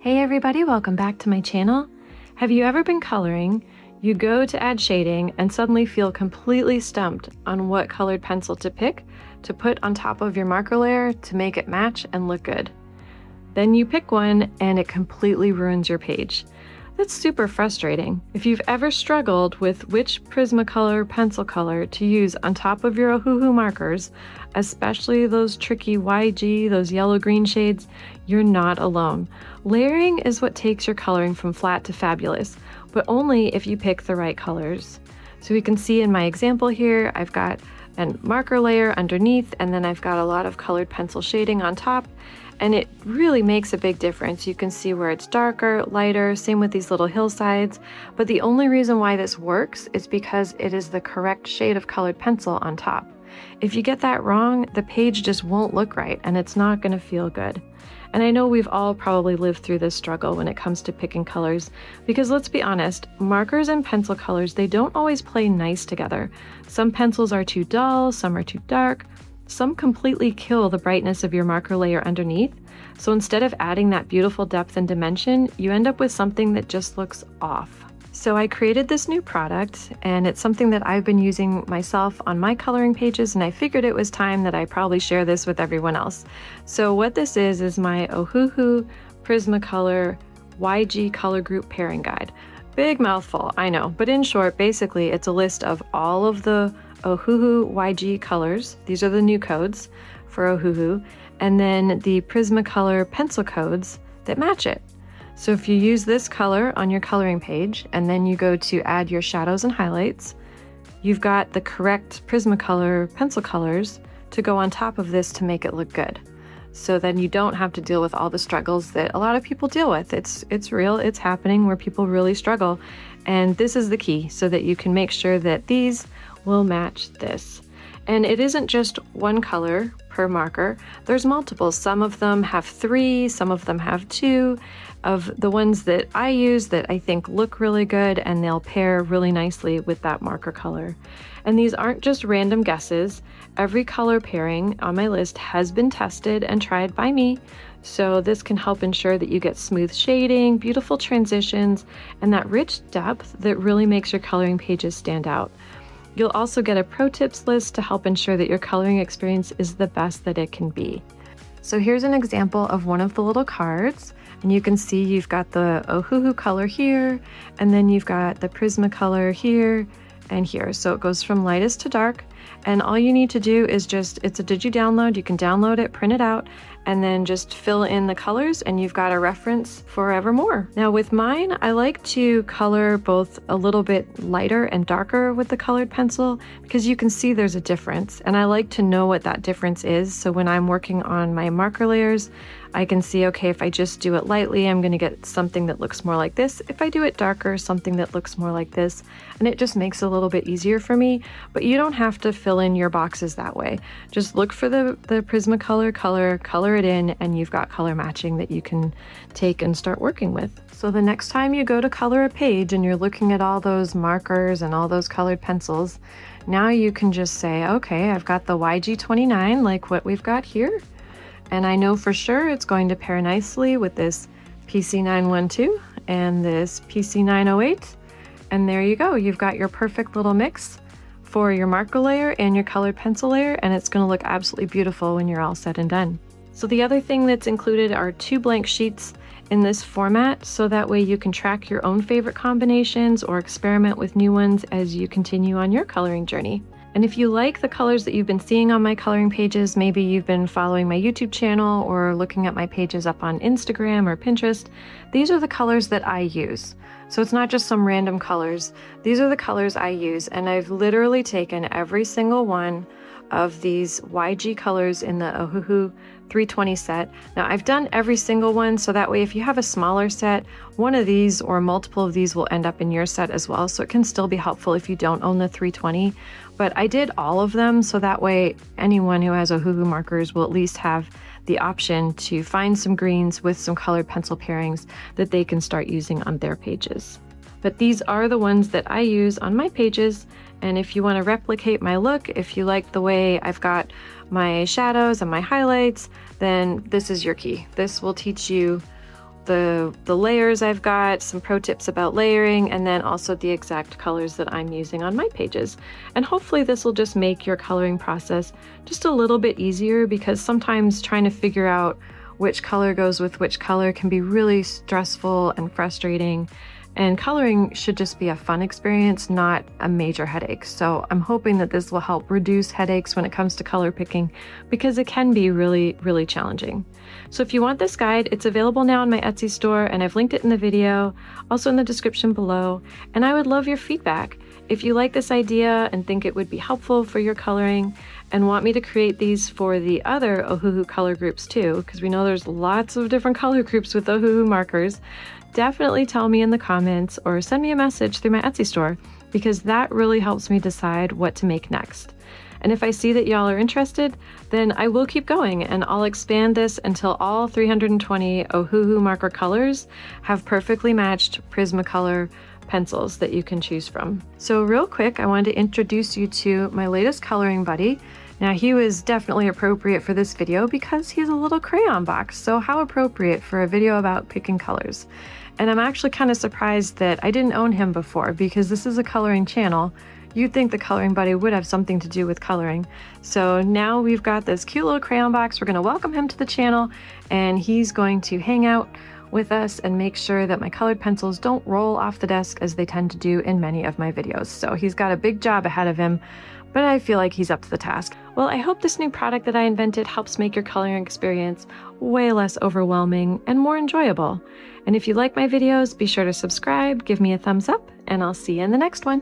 Hey everybody, welcome back to my channel. Have you ever been coloring, you go to add shading and suddenly feel completely stumped on what colored pencil to pick to put on top of your marker layer to make it match and look good? Then you pick one and it completely ruins your page. That's super frustrating. If you've ever struggled with which Prismacolor pencil color to use on top of your Ohuhu markers, especially those tricky YG, those yellow-green shades, you're not alone. Layering is what takes your coloring from flat to fabulous, but only if you pick the right colors. So we can see in my example here, I've got a marker layer underneath, and then I've got a lot of colored pencil shading on top. And it really makes a big difference. You can see where it's darker, lighter, same with these little hillsides. But the only reason why this works is because it is the correct shade of colored pencil on top. If you get that wrong, the page just won't look right and it's not going to feel good. And I know we've all probably lived through this struggle when it comes to picking colors, because let's be honest, markers and pencil colors, they don't always play nice together. Some pencils are too dull, some are too dark. Some completely kill the brightness of your marker layer underneath, so instead of adding that beautiful depth and dimension, you end up with something that just looks off. So I created this new product, and it's something that I've been using myself on my coloring pages, and I figured it was time that I probably share this with everyone else. So what this is my Ohuhu Prismacolor YG color group pairing guide. Big mouthful, I know, but in short, basically it's a list of all of the Ohuhu YG colors. These are the new codes for Ohuhu, and then the Prismacolor pencil codes that match it. So if you use this color on your coloring page and then you go to add your shadows and highlights, you've got the correct Prismacolor pencil colors to go on top of this to make it look good. So then you don't have to deal with all the struggles that a lot of people deal with. It's real, it's happening where people really struggle. And this is the key so that you can make sure that these will match this. And it isn't just one color per marker. There's multiple. Some of them have 3, some of them have 2. Of the ones that I use that I think look really good and they'll pair really nicely with that marker color. And these aren't just random guesses. Every color pairing on my list has been tested and tried by me. So this can help ensure that you get smooth shading, beautiful transitions, and that rich depth that really makes your coloring pages stand out. You'll also get a pro tips list to help ensure that your coloring experience is the best that it can be. So here's an example of one of the little cards, and you can see you've got the Ohuhu color here, and then you've got the Prismacolor here and here. So it goes from lightest to dark, and all you need to do is it's a digi download. You can download it, print it out, and then just fill in the colors and you've got a reference forevermore. Now with mine, I like to color both a little bit lighter and darker with the colored pencil because you can see there's a difference, and I like to know what that difference is. So when I'm working on my marker layers, I can see, okay, if I just do it lightly, I'm going to get something that looks more like this. If I do it darker, something that looks more like this, and it just makes it a little bit easier for me. But you don't have to fill in your boxes that way. Just look for the Prismacolor color it in, and you've got color matching that you can take and start working with. So the next time you go to color a page and you're looking at all those markers and all those colored pencils, now you can just say, okay, I've got the YG29 like what we've got here. And I know for sure it's going to pair nicely with this PC912 and this PC908. And there you go. You've got your perfect little mix for your marker layer and your colored pencil layer, and it's going to look absolutely beautiful when you're all said and done. So the other thing that's included are 2 blank sheets in this format, so that way you can track your own favorite combinations or experiment with new ones as you continue on your coloring journey. And if you like the colors that you've been seeing on my coloring pages, maybe you've been following my YouTube channel or looking at my pages up on Instagram or Pinterest, these are the colors that I use. So it's not just some random colors. These are the colors I use, and I've literally taken every single one of these YG colors in the Ohuhu 320 set. Now I've done every single one, so that way if you have a smaller set, one of these or multiple of these will end up in your set as well, so it can still be helpful if you don't own the 320. But I did all of them, so that way anyone who has Ohuhu markers will at least have the option to find some greens with some colored pencil pairings that they can start using on their pages. But these are the ones that I use on my pages, and if you want to replicate my look, if you like the way I've got my shadows and my highlights, then this is your key. This will teach you the layers I've got, some pro tips about layering, and then also the exact colors that I'm using on my pages. And hopefully this will just make your coloring process just a little bit easier, because sometimes trying to figure out which color goes with which color can be really stressful and frustrating. And coloring should just be a fun experience, not a major headache. So I'm hoping that this will help reduce headaches when it comes to color picking, because it can be really, really challenging. So if you want this guide, it's available now in my Etsy store, and I've linked it in the video, also in the description below. And I would love your feedback. If you like this idea and think it would be helpful for your coloring and want me to create these for the other Ohuhu color groups too, because we know there's lots of different color groups with Ohuhu markers, definitely tell me in the comments or send me a message through my Etsy store, because that really helps me decide what to make next. And if I see that y'all are interested, then I will keep going, and I'll expand this until all 320 Ohuhu marker colors have perfectly matched Prismacolor pencils that you can choose from. So real quick, I wanted to introduce you to my latest coloring buddy. Now, he was definitely appropriate for this video because he's a little crayon box, so how appropriate for a video about picking colors. And I'm actually kind of surprised that I didn't own him before, because this is a coloring channel. You'd think the coloring buddy would have something to do with coloring. So now we've got this cute little crayon box. We're going to welcome him to the channel, and he's going to hang out with us and make sure that my colored pencils don't roll off the desk as they tend to do in many of my videos. So he's got a big job ahead of him, but I feel like he's up to the task. Well, I hope this new product that I invented helps make your coloring experience way less overwhelming and more enjoyable. And if you like my videos, be sure to subscribe, give me a thumbs up, and I'll see you in the next one.